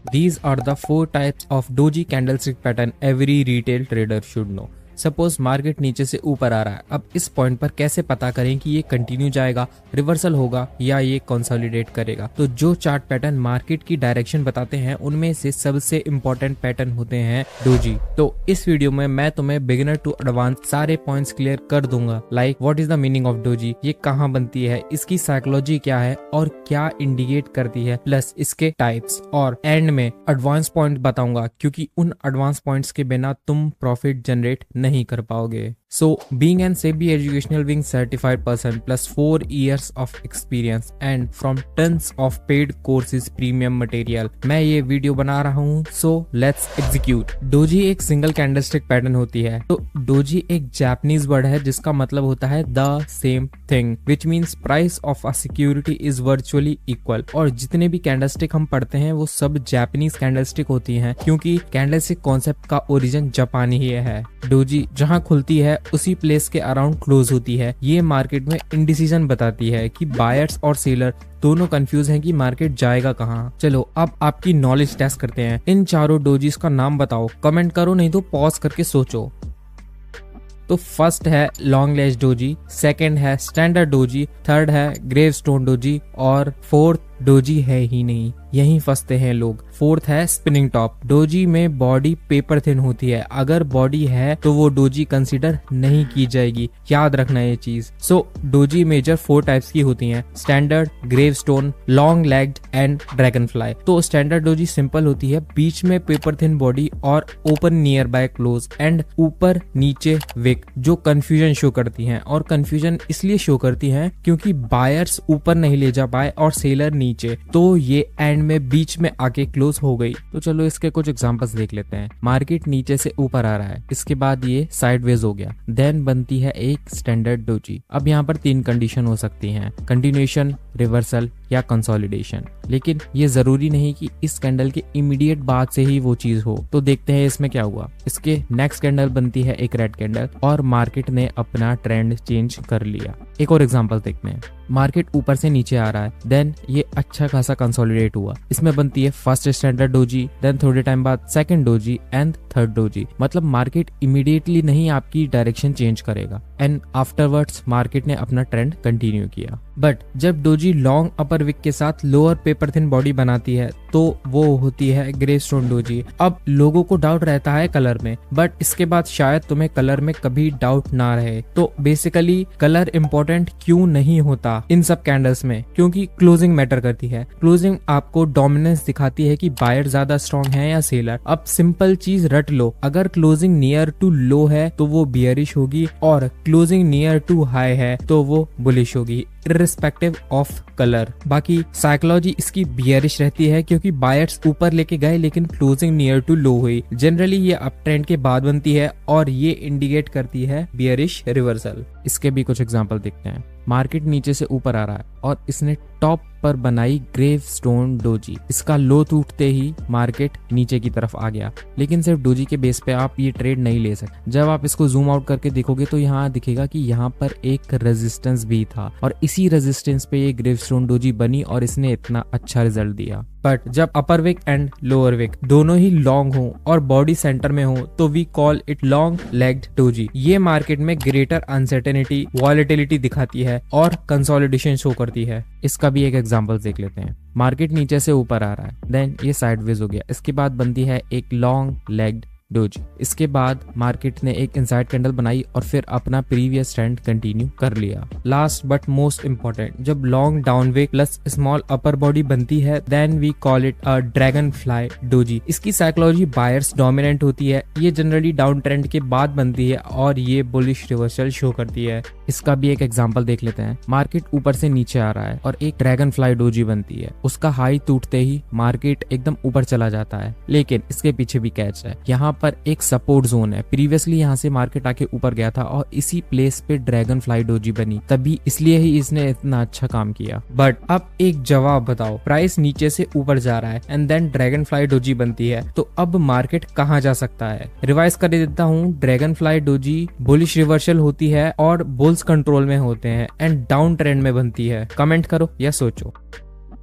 These are the 4 types of doji candlestick pattern every retail trader should know. Suppose market नीचे से ऊपर आ रहा है, अब इस पॉइंट पर कैसे पता करें कि ये कंटिन्यू जाएगा, रिवर्सल होगा या ये कंसोलिडेट करेगा। तो जो चार्ट पैटर्न मार्केट की डायरेक्शन बताते हैं उनमें से सबसे इंपॉर्टेंट पैटर्न होते हैं डोजी। तो इस वीडियो में मैं तुम्हें बिगिनर टू एडवांस सारे पॉइंट्स क्लियर कर दूंगा, like what is the meaning of doji, ये कहाँ बनती है, इसकी साइकोलॉजी क्या है और क्या इंडिकेट करती है, प्लस इसके टाइप्स, और एंड में एडवांस पॉइंट बताऊंगा क्योंकि उन एडवांस पॉइंट्स के बिना तुम प्रॉफिट जनरेट नहीं कर पाओगे। So, being an SEBI educational being certified person plus 4 years of experience and from tons of paid courses premium material, मैं ये वीडियो बना रहा हूँ। So, let's execute। डोजी एक सिंगल कैंडलस्टिक पैटर्न होती है। तो डोजी एक जापानीज वर्ड है जिसका मतलब होता है the same thing, which means price of a security is virtually equal. और जितने भी कैंडलस्टिक हम पढ़ते हैं वो सब जापानीज कैंडलस्टिक होती हैं क्योंकि कैंडलस्टिक कॉन्सेप्ट का ओरिजिन जापानी ही है। डोजी जहाँ खुलती है उसी प्लेस के अराउंड क्लोज होती है। ये मार्केट में इंडिसीजन बताती है कि बायर्स और सेलर दोनों कंफ्यूज हैं कि मार्केट जाएगा कहाँ। चलो अब आपकी नॉलेज टेस्ट करते हैं। इन चारों डोजीज का नाम बताओ, कमेंट करो, नहीं तो पॉज करके सोचो। तो फर्स्ट है लॉन्ग लेज डोजी, सेकंड है स्टैंडर्ड डोजी, थर्ड है ग्रेवस्टोन डोजी और फोर्थ डोजी है ही नहीं, यहीं फंसते हैं लोग। फोर्थ है स्पिनिंग टॉप। डोजी में बॉडी पेपर थिन होती है, अगर बॉडी है तो वो डोजी कंसीडर नहीं की जाएगी, याद रखना ये चीज। सो डोजी मेजर 4 टाइप्स की होती हैं, standard, gravestone, long legged and dragon fly. तो स्टैंडर्ड डोजी सिंपल होती है, बीच में पेपर थिन बॉडी और open near by close and ऊपर नीचे विक, जो कंफ्यूजन शो करती हैं। और कंफ्यूजन इसलिए शो करती हैं क्योंकि बायर्स ऊपर नहीं ले जा पाए और सेलर नीचे, तो ये एंड में बीच में आके क्लोज हो गई। तो चलो इसके कुछ एग्जांपल्स देख लेते हैं। मार्केट नीचे से ऊपर आ रहा है, इसके बाद ये साइडवेज हो गया, देन बनती है एक स्टैंडर्ड डोजी। अब यहाँ पर 3 कंडीशन हो सकती हैं, कंटिन्यूएशन, रिवर्सल या कंसोलिडेशन। लेकिन ये जरूरी नहीं कि इस कैंडल के इमीडिएट बाद से ही वो चीज हो। तो देखते हैं इसमें क्या हुआ। इसके नेक्स्ट कैंडल बनती है एक रेड कैंडल और मार्केट ने अपना ट्रेंड चेंज कर लिया। एक और एग्जांपल देखते हैं। मार्केट ऊपर से नीचे आ रहा है, देन ये अच्छा खासा कंसोलिडेट हुआ, इसमें बनती है फर्स्ट स्टैंडर्ड डोजी, देन थोड़े टाइम बाद second doji and third doji. मतलब मार्केट इमीडिएटली नहीं आपकी डायरेक्शन चेंज करेगा एंड आफ्टरवर्ड्स मार्केट ने अपना ट्रेंड कंटिन्यू किया। बट जब डोजी लॉन्ग अपर विक के साथ लोअर पेपर थिन बॉडी बनाती है तो वो होती है ग्रेवस्टोन डोजी। अब लोगों को डाउट रहता है कलर में, बट इसके बाद शायद तुम्हें कलर में कभी डाउट ना रहे। तो बेसिकली कलर इंपॉर्टेंट क्यों नहीं होता इन सब कैंडल्स में, क्योंकि क्लोजिंग मैटर करती है। क्लोजिंग आपको डोमिनेंस दिखाती है कि बायर ज्यादा स्ट्रॉन्ग है या सेलर। अब सिंपल चीज रट लो, अगर क्लोजिंग नियर टू लो है तो वो बियरिश होगी और क्लोजिंग नियर टू हाई है तो वो बुलिश होगी, इर्रिस्पेक्टिव ऑफ कलर। बाकी साइकोलॉजी इसकी बियरिश रहती है क्योंकि बायर्स ऊपर लेके गए लेकिन क्लोजिंग नियर टू लो हुई। जनरली ये अप ट्रेंड के बाद बनती है और ये इंडिकेट करती है बियरिश रिवर्सल। इसके भी कुछ एग्जांपल देखते हैं। मार्केट नीचे से ऊपर आ रहा है और इसने टॉप पर बनाई ग्रेवस्टोन डोजी। इसका लो टूटते ही मार्केट नीचे की तरफ आ गया, लेकिन सिर्फ डोजी के बेस पे आप ये ट्रेड नहीं ले सकते। जब आप इसको जूम आउट करके देखोगे तो यहाँ दिखेगा कि यहाँ पर एक रेजिस्टेंस भी था और इसी रेजिस्टेंस पे ये ग्रेवस्टोन डोजी बनी और इसने इतना अच्छा रिजल्ट दिया। बट जब अपर विक एंड लोअर विक दोनों ही लॉन्ग हो और बॉडी सेंटर में हो तो we call it long legged doji. ये मार्केट में ग्रेटर अनसर्टेनिटी, वॉलेटिलिटी दिखाती है और कंसोलिडेशन शो करती है। इसका भी एक एग्जांपल देख लेते हैं। मार्केट नीचे से ऊपर आ रहा है, देन ये साइडवेज हो गया, इसके बाद बनती है एक लॉन्ग लेग्ड डोजी। इसके बाद मार्केट ने एक इनसाइड कैंडल बनाई और फिर अपना प्रीवियस ट्रेंड कंटिन्यू कर लिया। लास्ट बट मोस्ट इंपॉर्टेंट, जब long down wick plus small upper body बनती है then we call it a dragonfly doji. इसकी साइकोलॉजी बायर्स डोमिनेंट होती है, ये जनरली डाउन ट्रेंड के बाद बनती है और ये बुलिश रिवर्सल शो करती है। इसका भी एक एग्जांपल देख लेते हैं। मार्केट ऊपर से नीचे आ रहा है और एक ड्रैगन फ्लाई डोजी बनती है, उसका हाई टूटते ही मार्केट एकदम ऊपर चला जाता है, लेकिन इसके पीछे भी कैच है। यहाँ पर एक सपोर्ट जोन है, प्रीवियसली यहाँ से मार्केट आके ऊपर गया था और इसी प्लेस पे ड्रैगन फ्लाई डोजी बनी, तभी इसलिए ही इसने इतना अच्छा काम किया। बट अब एक जवाब बताओ, प्राइस नीचे से ऊपर जा रहा है and then dragonfly doji बनती है, तो अब मार्केट कहाँ जा सकता है? रिवाइज कर देता हूँ, dragon fly doji bullish reversal होती है और बुल्स कंट्रोल में होते हैं एंड डाउन ट्रेंड में बनती है। कमेंट करो या सोचो।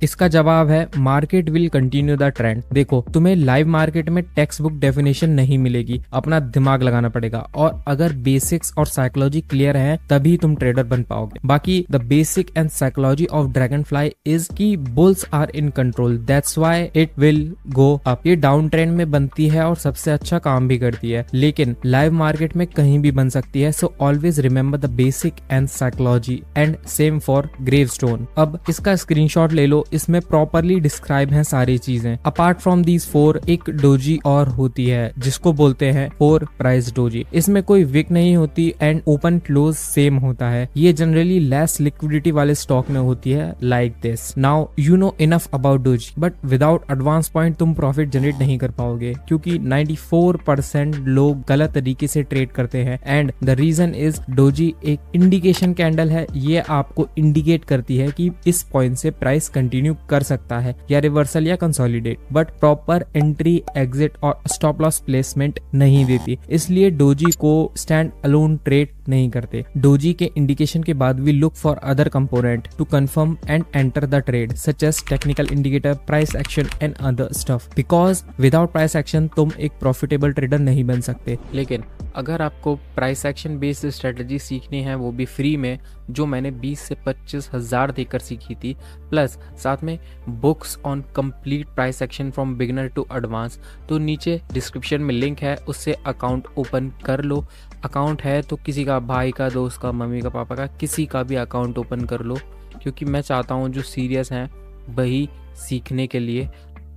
इसका जवाब है market will continue the trend. देखो, तुम्हें लाइव मार्केट में टेक्स्ट बुक डेफिनेशन नहीं मिलेगी, अपना दिमाग लगाना पड़ेगा, और अगर बेसिक्स और साइकोलॉजी क्लियर है तभी तुम ट्रेडर बन पाओगे। बाकी the basic and psychology of dragonfly is key bulls are in control, that's why it will go up. ये डाउन ट्रेंड में बनती है और सबसे अच्छा काम भी करती है, लेकिन लाइव मार्केट में कहीं भी बन सकती है। So always remember the basic and psychology, and same for gravestone. अब इसका स्क्रीनशॉट ले लो, इसमें प्रॉपरली डिस्क्राइब है सारी चीजें। अपार्ट फ्रॉम दीज 4 एक डोजी और होती है जिसको बोलते हैं 4 प्राइस डोजी। इसमें कोई विक नहीं होती एंड ओपन क्लोज सेम होता है। ये जनरली लेस लिक्विडिटी वाले स्टॉक में होती है, like this. Now you know enough about doji, but without advance point तुम प्रॉफिट जनरेट नहीं कर पाओगे, क्योंकि 94% लोग गलत तरीके से ट्रेड करते हैं। And the reason is doji एक इंडिकेशन कैंडल है, ये आपको इंडिकेट करती है कि इस पॉइंट से प्राइस कंटिन्यू कर सकता है या रिवर्सल या consolidate, but proper entry, exit और स्टॉप लॉस प्लेसमेंट नहीं देती। इसलिए डोजी को स्टैंड अलोन ट्रेड नहीं करते। डोजी के इंडिकेशन के बाद we look for other component to confirm and enter the trade, such as technical indicator, price action and other stuff, because without price action तुम एक प्रॉफिटेबल ट्रेडर नहीं बन सकते। लेकिन अगर आपको प्राइस एक्शन बेस्ड स्ट्रेटजी सीखनी है, वो भी फ्री में, जो मैंने 20 से 25 हजार देकर सीखी थी, प्लस साथ में books on complete price action from beginner to advance, तो नीचे डिस्क्रिप्शन में लिंक है, उससे अकाउंट ओपन कर लो। अकाउंट है तो किसी का, भाई का, दोस्त का, मम्मी का, पापा का, किसी का भी अकाउंट ओपन कर लो, क्योंकि मैं चाहता हूँ जो सीरियस हैं वही सीखने के लिए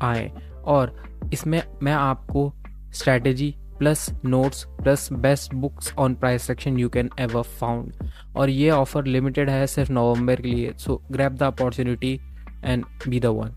आए। और इसमें मैं आपको strategy plus notes plus best books on price action you can ever found, और ये ऑफर लिमिटेड है सिर्फ नवंबर के लिए। सो grab the opportunity and be the one.